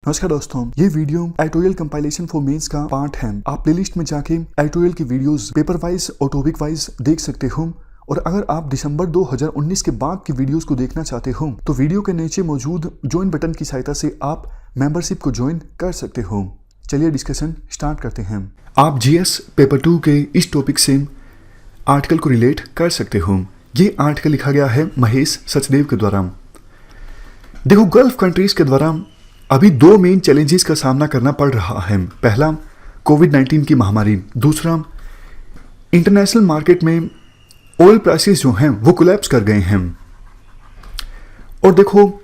नमस्कार दोस्तों, ये video editorial compilation for mains का पार्ट है। आप प्लेलिस्ट में जाके एडिटोरियल की वीडियोस पेपर वाइज और टॉपिक वाइज देख सकते हो। और अगर आप दिसंबर 2019 के बाद की वीडियोस को देखना चाहते हो तो वीडियो के नीचे मौजूद ज्वाइन बटन की सहायता से आप मेंबरशिप को ज्वाइन कर सकते हो। चलिए डिस्कशन स्टार्ट करते हैं। आप जीएस पेपर 2 के इस टॉपिक से आर्टिकल को रिलेट कर सकते हो। ये आर्टिकल लिखा गया है महेश सचदेव के द्वारा। देखो, गल्फ कंट्रीज के द्वारा अभी दो मेन चैलेंजेस का सामना करना पड़ रहा है। पहला कोविड-19 की महामारी, दूसरा इंटरनेशनल मार्केट में ऑयल प्राइसेस जो हैं वो कोलैप्स कर गए हैं। और देखो,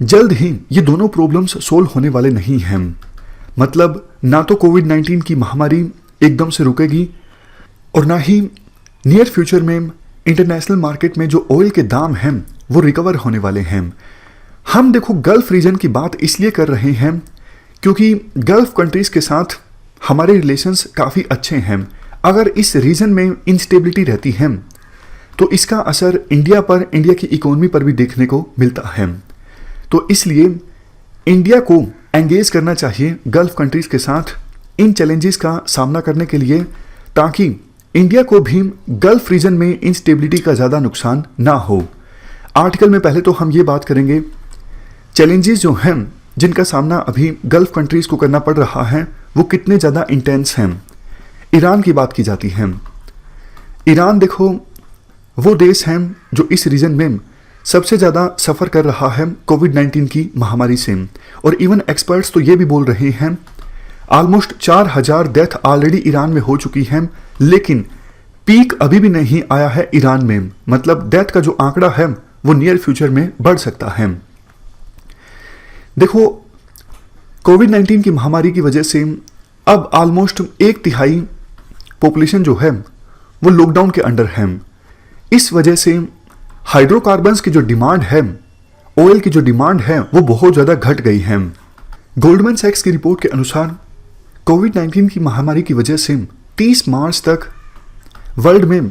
जल्द ही ये दोनों प्रॉब्लम्स सोल्व होने वाले नहीं हैं। मतलब ना तो कोविड-19 की महामारी एकदम से रुकेगी और ना ही नियर फ्यूचर में इंटरनेशनल मार्केट में जो ऑयल के दाम हैं वो रिकवर होने वाले हैं। हम देखो गल्फ रीजन की बात इसलिए कर रहे हैं क्योंकि गल्फ कंट्रीज के साथ हमारे रिलेशंस काफ़ी अच्छे हैं। अगर इस रीजन में इंस्टेबिलिटी रहती है तो इसका असर इंडिया पर, इंडिया की इकोनॉमी पर भी देखने को मिलता है। तो इसलिए इंडिया को एंगेज करना चाहिए गल्फ कंट्रीज के साथ इन चैलेंजेस का सामना करने के लिए, ताकि इंडिया को भी गल्फ रीजन में इंस्टेबिलिटी का ज़्यादा नुकसान ना हो। आर्टिकल में पहले तो हम ये बात करेंगे चैलेंजेस जो हैं जिनका सामना अभी गल्फ कंट्रीज को करना पड़ रहा है वो कितने ज़्यादा इंटेंस हैं। ईरान की बात की जाती है। ईरान देखो वो देश है जो इस रीजन में सबसे ज़्यादा सफ़र कर रहा है कोविड-19 की महामारी से। और इवन एक्सपर्ट्स तो ये भी बोल रहे हैं ऑलमोस्ट 4000 डेथ ऑलरेडी ईरान में हो चुकी हैं, लेकिन पीक अभी भी नहीं आया है ईरान में। मतलब डेथ का जो आंकड़ा है वो नियर फ्यूचर में बढ़ सकता है। देखो, कोविड-19 की महामारी की वजह से अब ऑलमोस्ट 1/3 पॉपुलेशन जो है वो लॉकडाउन के अंडर है। इस वजह से हाइड्रोकार्बन्स की जो डिमांड है, ऑयल की जो डिमांड है वो बहुत ज़्यादा घट गई है। गोल्डमैन सैक्स की रिपोर्ट के अनुसार कोविड-19 की महामारी की वजह से 30 मार्च तक वर्ल्ड में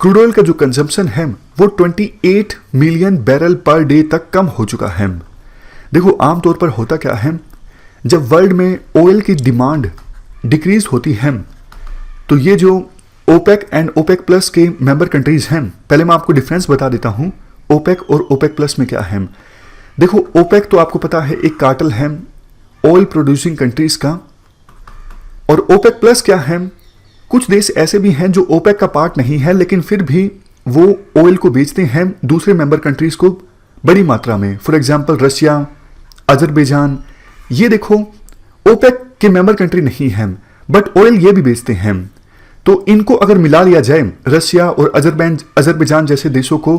क्रूड ऑयल का जो कंजम्पशन है वो 28 मिलियन बैरल पर डे तक कम हो चुका है। देखो, आमतौर पर होता क्या है, जब वर्ल्ड में ऑयल की डिमांड डिक्रीज होती है तो ये जो ओपेक एंड ओपेक प्लस के मेंबर कंट्रीज हैं, पहले मैं आपको डिफरेंस बता देता हूँ ओपेक और ओपेक प्लस में क्या है। देखो, ओपेक तो आपको पता है एक कार्टेल है ऑयल प्रोड्यूसिंग कंट्रीज का, और ओपेक प्लस क्या है, कुछ देश ऐसे भी हैं जो ओपेक का पार्ट नहीं है लेकिन फिर भी वो ऑयल को बेचते हैं दूसरे मेंबर कंट्रीज को बड़ी मात्रा में। फॉर एग्जांपल रशिया, अजरबैजान, ये देखो ओपेक के मेंबर कंट्री नहीं हैं बट ऑयल ये भी बेचते हैं। तो इनको अगर मिला लिया जाए रशिया और अजरबैजान जैसे देशों को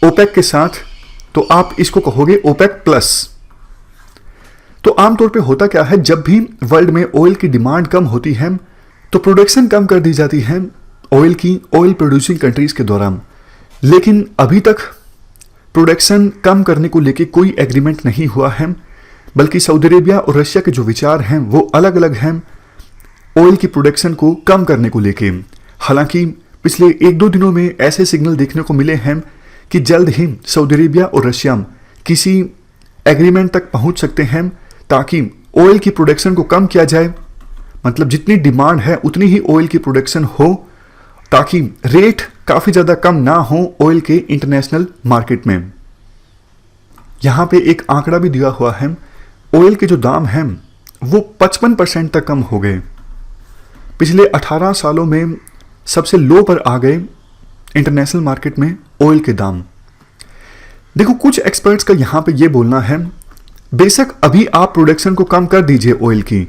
ओपेक के साथ, तो आप इसको कहोगे ओपेक प्लस। तो आमतौर पे होता क्या है, जब भी वर्ल्ड में ऑयल की डिमांड कम होती है तो प्रोडक्शन कम कर दी जाती है ऑयल की, ऑयल प्रोड्यूसिंग कंट्रीज के द्वारा। लेकिन अभी तक प्रोडक्शन कम करने को लेके कोई एग्रीमेंट नहीं हुआ है, बल्कि सऊदी अरेबिया और रशिया के जो विचार हैं वो अलग अलग हैं ऑयल की प्रोडक्शन को कम करने को लेके। हालांकि पिछले 1-2 दिनों में ऐसे सिग्नल देखने को मिले हैं कि जल्द ही सऊदी अरेबिया और रशिया किसी एग्रीमेंट तक पहुंच सकते हैं ताकि ऑयल की प्रोडक्शन को कम किया जाए। मतलब जितनी डिमांड है उतनी ही ऑयल की प्रोडक्शन हो, ताकि रेट काफ़ी ज़्यादा कम ना हो ऑयल के इंटरनेशनल मार्केट में। यहाँ पे एक आंकड़ा भी दिया हुआ है, ऑयल के जो दाम हैं वो 55% तक कम हो गए। पिछले 18 सालों में सबसे लो पर आ गए इंटरनेशनल मार्केट में ऑयल के दाम। देखो, कुछ एक्सपर्ट्स का यहाँ पे ये बोलना है, बेशक अभी आप प्रोडक्शन को कम कर दीजिए ऑयल की,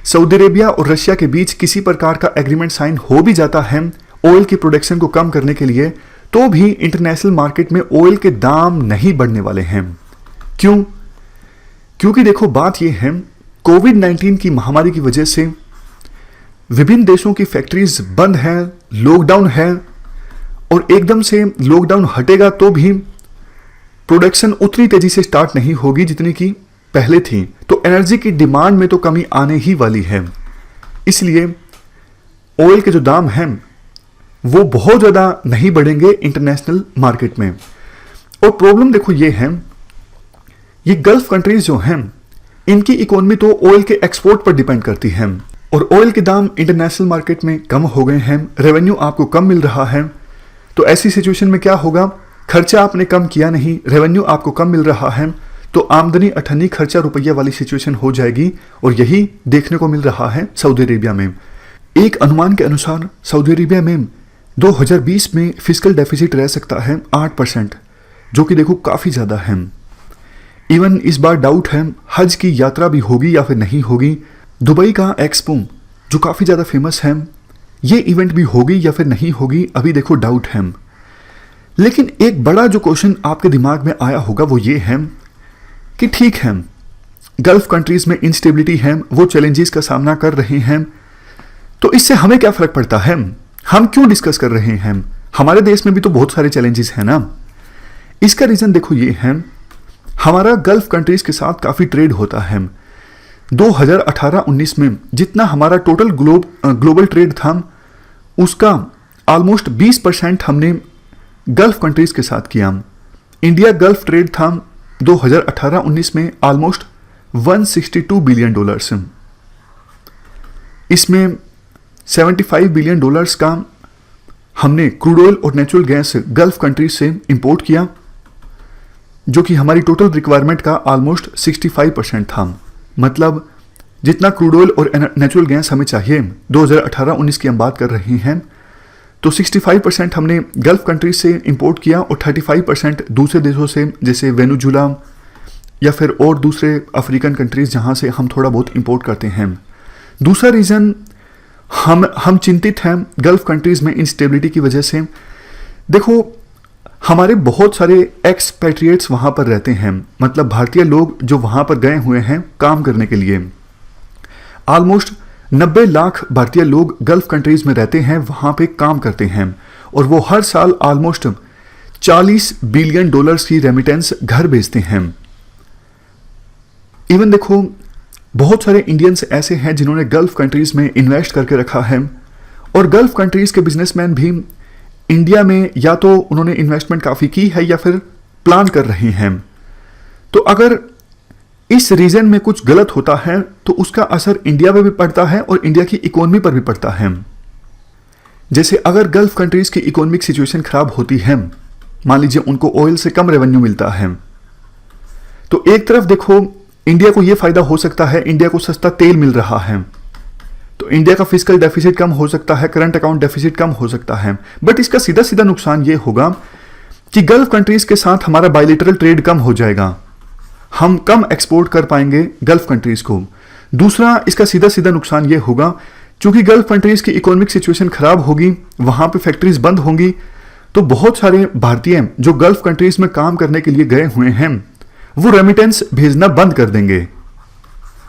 सऊदी अरेबिया और रशिया के बीच किसी प्रकार का एग्रीमेंट साइन हो भी जाता है ऑयल की प्रोडक्शन को कम करने के लिए, तो भी इंटरनेशनल मार्केट में ऑयल के दाम नहीं बढ़ने वाले हैं। क्यों? क्योंकि देखो, बात यह है कोविड-19 की महामारी की वजह से विभिन्न देशों की फैक्ट्रीज बंद हैं, लॉकडाउन है, और एकदम से लॉकडाउन हटेगा तो भी प्रोडक्शन उतनी तेजी से स्टार्ट नहीं होगी जितनी की पहले थी। तो एनर्जी की डिमांड में तो कमी आने ही वाली है। इसलिए ऑयल के जो दाम हैं वो बहुत ज़्यादा नहीं बढ़ेंगे इंटरनेशनल मार्केट में। और प्रॉब्लम देखो ये है, ये गल्फ कंट्रीज जो हैं इनकी इकोनॉमी तो ऑयल के एक्सपोर्ट पर डिपेंड करती है और ऑयल के दाम इंटरनेशनल मार्केट में कम हो गए हैं, रेवेन्यू आपको कम मिल रहा है। तो ऐसी सिचुएशन में क्या होगा, खर्चा आपने कम किया नहीं, रेवेन्यू आपको कम मिल रहा है, तो आमदनी अठन्नी खर्चा रुपया वाली सिचुएशन हो जाएगी। और यही देखने को मिल रहा है सऊदी अरेबिया में। एक अनुमान के अनुसार सऊदी अरेबिया में 2020 में फिस्कल डेफिसिट रह सकता है 8%, जो कि देखो काफ़ी ज़्यादा है। इवन इस बार डाउट है हज की यात्रा भी होगी या फिर नहीं होगी। दुबई का एक्सपो जो काफ़ी ज़्यादा फेमस है, ये इवेंट भी होगी या फिर नहीं होगी, अभी देखो डाउट है। लेकिन एक बड़ा जो क्वेश्चन आपके दिमाग में आया होगा वो ये है कि ठीक है, गल्फ कंट्रीज में इंस्टेबिलिटी है, वो चैलेंजेस का सामना कर रहे हैं, तो इससे हमें क्या फ़र्क पड़ता है, हम क्यों डिस्कस कर रहे हैं, हमारे देश में भी तो बहुत सारे चैलेंजेस हैं ना। इसका रीज़न देखो ये है, हमारा गल्फ कंट्रीज के साथ काफ़ी ट्रेड होता है। 2018-19 में जितना हमारा टोटल ग्लोबल ट्रेड था, उसका ऑलमोस्ट 20% हमने गल्फ कंट्रीज के साथ किया। इंडिया गल्फ ट्रेड था 2018-19 में ऑलमोस्ट $162 बिलियन। इसमें $75 बिलियन का हमने क्रूड ऑयल और नेचुरल गैस गल्फ कंट्रीज से इंपोर्ट किया, जो कि हमारी टोटल रिक्वायरमेंट का ऑलमोस्ट 65% था। मतलब जितना क्रूड ऑयल और नेचुरल गैस हमें चाहिए, 2018-19 की हम बात कर रहे हैं, तो 65% हमने गल्फ कंट्रीज से इंपोर्ट किया और 35% दूसरे देशों से, जैसे वेनेजुला या फिर और दूसरे अफ्रीकन कंट्रीज जहां से हम थोड़ा बहुत इंपोर्ट करते हैं। दूसरा रीज़न, हम चिंतित हैं गल्फ कंट्रीज में इंस्टेबिलिटी की वजह से। देखो, हमारे बहुत सारे एक्सपैट्रिएट्स वहाँ पर रहते हैं, मतलब भारतीय लोग जो वहाँ पर गए हुए हैं काम करने के लिए। ऑलमोस्ट 90 लाख भारतीय लोग गल्फ कंट्रीज में रहते हैं, वहाँ पे काम करते हैं, और वो हर साल ऑलमोस्ट $40 बिलियन की रेमिटेंस घर भेजते हैं। इवन देखो, बहुत सारे इंडियंस ऐसे हैं जिन्होंने गल्फ कंट्रीज में इन्वेस्ट करके रखा है, और गल्फ कंट्रीज के बिजनेसमैन भी इंडिया में या तो उन्होंने इन्वेस्टमेंट काफ़ी की है या फिर प्लान कर रहे हैं। तो अगर इस रीजन में कुछ गलत होता है तो उसका असर इंडिया पे भी पड़ता है और इंडिया की इकोनॉमी पर भी पड़ता है। जैसे अगर गल्फ कंट्रीज की इकोनॉमिक सिचुएशन खराब होती है, मान लीजिए उनको ऑयल से कम रेवेन्यू मिलता है, तो एक तरफ देखो इंडिया को यह फायदा हो सकता है, इंडिया को सस्ता तेल मिल रहा है, तो इंडिया का फिस्कल डेफिसिट कम हो सकता है, करंट अकाउंट डेफिसिट कम हो सकता है। बट इसका सीधा सीधा नुकसान ये होगा कि गल्फ कंट्रीज के साथ हमारा बायलैटरल ट्रेड कम हो जाएगा, हम कम एक्सपोर्ट कर पाएंगे गल्फ कंट्रीज को। दूसरा, इसका सीधा सीधा नुकसान ये होगा, चूंकि गल्फ कंट्रीज की इकोनॉमिक सिचुएशन खराब होगी, वहां पे फैक्ट्रीज बंद होंगी, तो बहुत सारे भारतीय जो गल्फ कंट्रीज में काम करने के लिए गए हुए हैं वो रेमिटेंस भेजना बंद कर देंगे,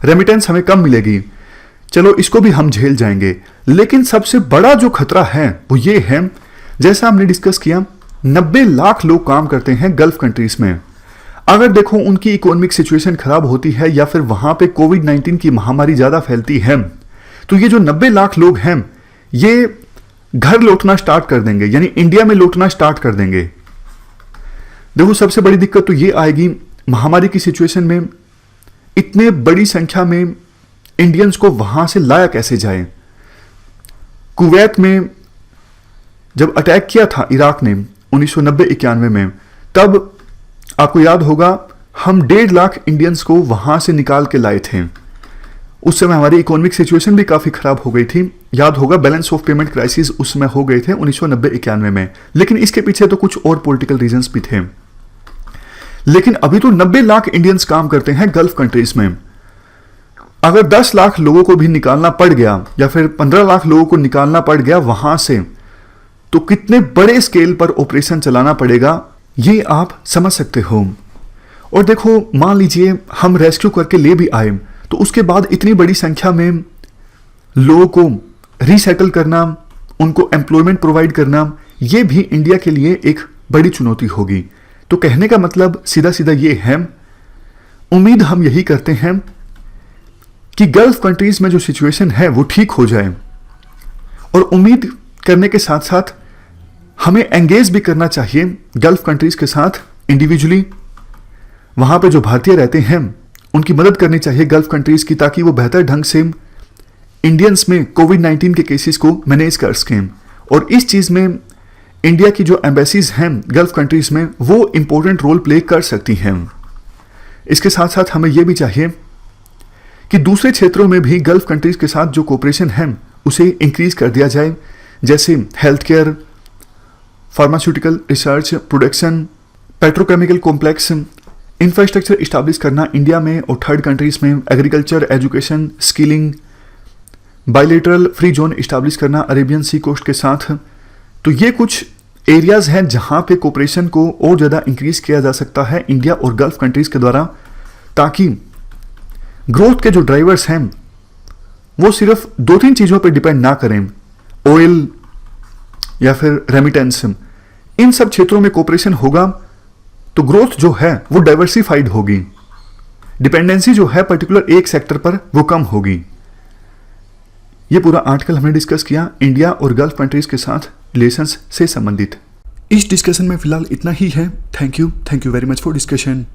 रेमिटेंस हमें कम मिलेगी। चलो, इसको भी हम झेल जाएंगे। लेकिन सबसे बड़ा जो खतरा है वो ये है, जैसा हमने डिस्कस किया, 90 लाख लोग काम करते हैं गल्फ कंट्रीज में। अगर देखो उनकी इकोनॉमिक सिचुएशन खराब होती है या फिर वहां पे कोविड-19 की महामारी ज्यादा फैलती है, तो ये जो 90 लाख लोग हैं ये घर लौटना स्टार्ट कर देंगे, यानी इंडिया में लौटना स्टार्ट कर देंगे। देखो, सबसे बड़ी दिक्कत तो ये आएगी महामारी की सिचुएशन में, इतने बड़ी संख्या में इंडियंस को वहां से लाया कैसे जाए। कुवैत में जब अटैक किया था इराक ने 1990-91 में, तब आपको याद होगा हम 1.5 लाख इंडियंस को वहां से निकाल के लाए थे। उस समय हमारी इकोनॉमिक सिचुएशन भी काफी खराब हो गई थी, याद होगा बैलेंस ऑफ पेमेंट क्राइसिस उस समय हो गए थे 1990-91 में। लेकिन इसके पीछे तो कुछ और पॉलिटिकल रीजंस भी थे। लेकिन अभी तो 90 लाख इंडियंस काम करते हैं गल्फ कंट्रीज में। अगर 10 लाख लोगों को भी निकालना पड़ गया या फिर 15 लाख लोगों को निकालना पड़ गया वहां से, तो कितने बड़े स्केल पर ऑपरेशन चलाना पड़ेगा ये आप समझ सकते हो। और देखो, मान लीजिए हम रेस्क्यू करके ले भी आए, तो उसके बाद इतनी बड़ी संख्या में लोगों को रीसेटल करना, उनको एम्प्लॉयमेंट प्रोवाइड करना, ये भी इंडिया के लिए एक बड़ी चुनौती होगी। तो कहने का मतलब सीधा सीधा ये है, उम्मीद हम यही करते हैं कि गल्फ कंट्रीज में जो सिचुएशन है वो ठीक हो जाए, और उम्मीद करने के साथ साथ हमें एंगेज भी करना चाहिए गल्फ कंट्रीज के साथ इंडिविजुअली। वहां पे जो भारतीय रहते हैं उनकी मदद करनी चाहिए गल्फ कंट्रीज की, ताकि वो बेहतर ढंग से इंडियंस में कोविड-19 के केसेस को मैनेज कर सकें। और इस चीज़ में इंडिया की जो एम्बेसीज हैं गल्फ कंट्रीज में, वो इंपॉर्टेंट रोल प्ले कर सकती हैं। इसके साथ साथ हमें यह भी चाहिए कि दूसरे क्षेत्रों में भी गल्फ कंट्रीज के साथ जो कोऑपरेशन है उसे इंक्रीज कर दिया जाए, जैसे health care, pharmaceutical research, production, petrochemical complex, infrastructure establish करना इंडिया में और थर्ड कंट्रीज में, agriculture, education, skilling, bilateral free zone establish करना अरेबियन सी कोस्ट के साथ। तो ये कुछ एरियाज हैं जहां पे कोऑपरेशन को और ज़्यादा इंक्रीज किया जा सकता है इंडिया और गल्फ कंट्रीज के द्वारा, ताकि ग्रोथ के जो ड्राइवर्स हैं वो सिर्फ 2-3 चीज़ों पर डिपेंड ना करें, ऑयल या फिर रेमिटेंस। इन सब क्षेत्रों में कोऑपरेशन होगा तो ग्रोथ जो है वो डाइवर्सिफाइड होगी, डिपेंडेंसी जो है पर्टिकुलर एक सेक्टर पर वो कम होगी। ये पूरा आर्टिकल हमने डिस्कस किया इंडिया और गल्फ कंट्रीज के साथ रिलेशंस से संबंधित। इस डिस्कशन में फिलहाल इतना ही है। Thank you very much for discussion.